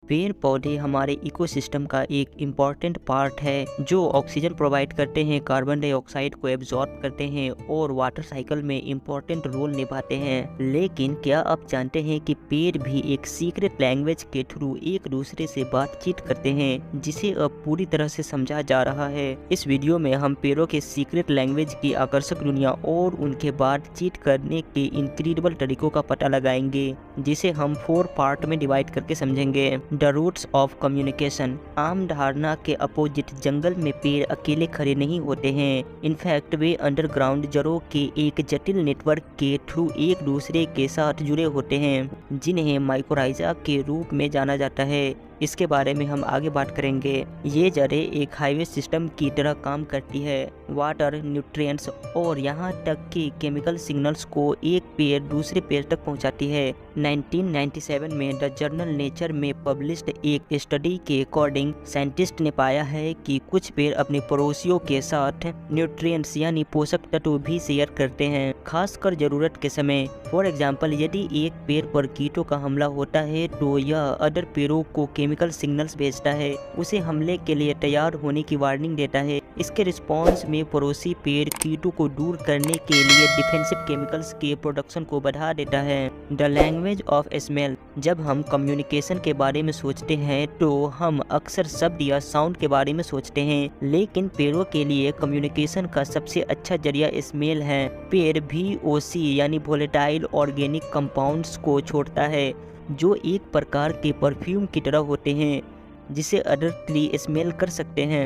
पेड़ पौधे हमारे इकोसिस्टम का एक इम्पॉर्टेंट पार्ट है जो ऑक्सीजन प्रोवाइड करते हैं, कार्बन डाइऑक्साइड को एब्जॉर्ब करते हैं और वाटर साइकिल में इम्पॉर्टेंट रोल निभाते हैं। लेकिन क्या आप जानते हैं कि पेड़ भी एक सीक्रेट लैंग्वेज के थ्रू एक दूसरे से बातचीत करते हैं, जिसे अब पूरी तरह से समझा जा रहा है। इस वीडियो में हम पेड़ों के सीक्रेट लैंग्वेज की आकर्षक दुनिया और उनके बातचीत करने के इनक्रेडिबल तरीकों का पता लगाएंगे, जिसे हम 4 पार्ट में डिवाइड करके समझेंगे। The roots of communication. आम धारणा के अपोजिट जंगल में पेड़ अकेले खड़े नहीं होते हैं। इनफैक्ट वे अंडरग्राउंड जड़ों के एक जटिल नेटवर्क के थ्रू एक दूसरे के साथ जुड़े होते हैं, जिन्हें माइकोराइजा के रूप में जाना जाता है। इसके बारे में हम आगे बात करेंगे। ये जड़ें एक हाईवे सिस्टम की तरह काम करती है। वाटर, न्यूट्रिएंट्स और यहाँ तक कि केमिकल सिग्नल्स को एक पेड़ दूसरे पेड़ तक पहुँचाती है। 1997 में द जर्नल नेचर में पब्लिश्ड एक स्टडी के अकॉर्डिंग साइंटिस्ट ने पाया है कि कुछ पेड़ अपने पड़ोसियों के साथ न्यूट्रिएंट्स यानी पोषक तत्व भी शेयर करते हैं, खासकर जरूरत के समय। फॉर एग्जाम्पल, यदि एक पेड़ पर कीटों का हमला होता है तो यह अदर पेड़ों को केमिकल सिग्नल्स भेजता है, उसे हमले के लिए तैयार होने की वार्निंग देता है। इसके रिस्पॉन्स में पड़ोसी पेड़ कीटों को दूर करने के लिए डिफेंसिव केमिकल्स के प्रोडक्शन को बढ़ा देता है। The language of smell. जब हम कम्युनिकेशन के बारे में सोचते हैं तो हम अक्सर शब्द या साउंड के बारे में सोचते हैं, लेकिन पेड़ों के लिए कम्युनिकेशन का सबसे अच्छा जरिया स्मेल है। पेड़ VOC यानी वोलेटाइल ऑर्गेनिक कंपाउंड्स को छोड़ता है, जो एक प्रकार के परफ्यूम की तरह होते हैं, जिसे अदर ट्री स्मेल कर सकते हैं।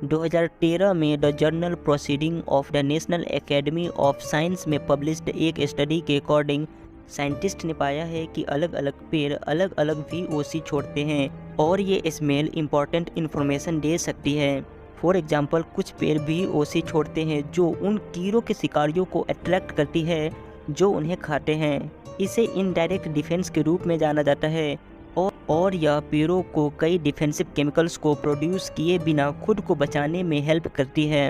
2013 में the journal proceeding of the national academy of science में पब्लिश्ड एक स्टडी के अकॉर्डिंग साइंटिस्ट ने पाया है कि अलग अलग पेड़ अलग अलग VOC छोड़ते हैं और ये स्मेल इम्पॉर्टेंट इन्फॉर्मेशन दे सकती है। फॉर एग्जाम्पल, कुछ पेड़ VOC छोड़ते हैं जो उन कीड़ों के शिकारियों को अट्रैक्ट करती है जो उन्हें खाते हैं। इसे इनडायरेक्ट डिफेंस के रूप में जाना जाता है और यह पेड़ों को कई डिफेंसिव केमिकल्स को प्रोड्यूस किए बिना खुद को बचाने में हेल्प करती है।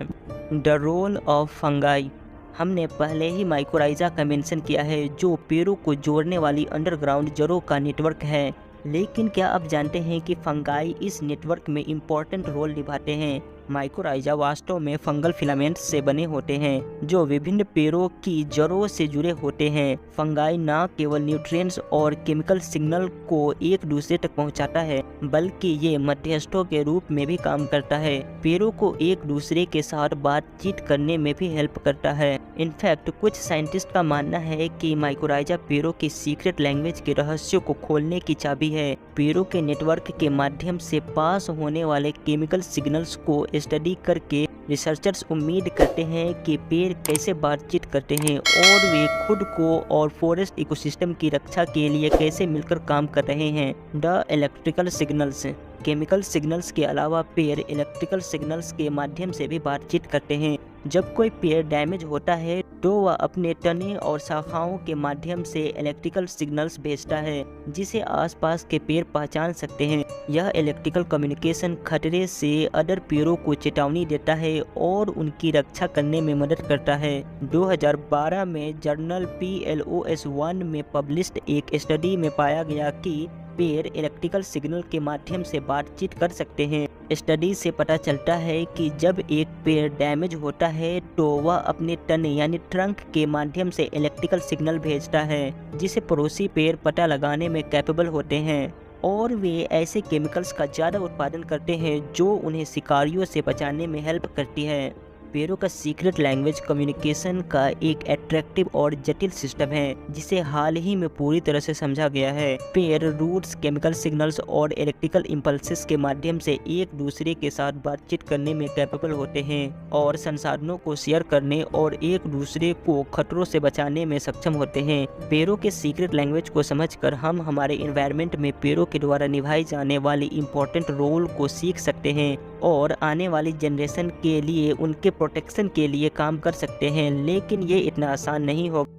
The role of fungi. हमने पहले ही माइकोराइजा का मेंशन किया है, जो पेड़ों को जोड़ने वाली अंडरग्राउंड जड़ों का नेटवर्क है। लेकिन क्या आप जानते हैं कि फंगाई इस नेटवर्क में इम्पॉर्टेंट रोल निभाते हैं? माइकोराइजा वास्तव में फंगल फिलामेंट्स से बने होते हैं जो विभिन्न पेड़ों की जड़ों से जुड़े होते हैं। फंगाई न केवल न्यूट्रिएंट्स और केमिकल सिग्नल को एक दूसरे तक पहुंचाता है, बल्कि ये मध्यस्थों के रूप में भी काम करता है। पेड़ों को एक दूसरे के साथ बातचीत करने में भी हेल्प करता है। इनफैक्ट कुछ साइंटिस्ट का मानना है कि माइकोराइजा पेड़ों की सीक्रेट लैंग्वेज के रहस्यों को खोलने की चाबी है। पेड़ों के नेटवर्क के माध्यम से पास होने वाले केमिकल सिग्नल्स को स्टडी करके रिसर्चर्स उम्मीद करते हैं कि पेड़ कैसे बातचीत करते हैं और वे खुद को और फॉरेस्ट इकोसिस्टम की रक्षा के लिए कैसे मिलकर काम कर रहे हैं। The electrical signals. Chemical signals के अलावा पेड़ इलेक्ट्रिकल सिग्नल्स के माध्यम से भी बातचीत करते हैं। जब कोई पेड़ डैमेज होता है तो वह अपने तने और शाखाओं के माध्यम से इलेक्ट्रिकल सिग्नल्स भेजता है, जिसे आसपास के पेड़ पहचान सकते हैं। यह इलेक्ट्रिकल कम्युनिकेशन खतरे से अदर पेड़ों को चेतावनी देता है और उनकी रक्षा करने में मदद करता है। 2012 में जर्नल PLOS 1 में पब्लिश्ड एक स्टडी में पाया गया कि पेड़ इलेक्ट्रिकल सिग्नल के माध्यम से बातचीत कर सकते हैं। स्टडी से पता चलता है कि जब एक पेड़ डैमेज होता है तो वह अपने तने यानी ट्रंक के माध्यम से इलेक्ट्रिकल सिग्नल भेजता है, जिसे पड़ोसी पेड़ पता लगाने में कैपेबल होते हैं और वे ऐसे केमिकल्स का ज़्यादा उत्पादन करते हैं जो उन्हें शिकारियों से बचाने में हेल्प करती है। पेड़ों का सीक्रेट लैंग्वेज कम्युनिकेशन का एक अट्रैक्टिव और जटिल सिस्टम है, जिसे हाल ही में पूरी तरह से समझा गया है। पेड़ रूट्स, केमिकल सिग्नल्स और इलेक्ट्रिकल इम्पल्सेस के माध्यम से एक दूसरे के साथ बातचीत करने में कैपेबल होते हैं और संसाधनों को शेयर करने और एक दूसरे को खतरों से बचाने में सक्षम होते हैं। पेड़ों के सीक्रेट लैंग्वेज को समझकर हम हमारे एनवायरनमेंट में पेड़ों के द्वारा निभाई जाने वाली इम्पोर्टेंट रोल को सीख सकते हैं और आने वाली जनरेशन के लिए उनके प्रोटेक्शन के लिए काम कर सकते हैं। लेकिन ये इतना आसान नहीं होगा।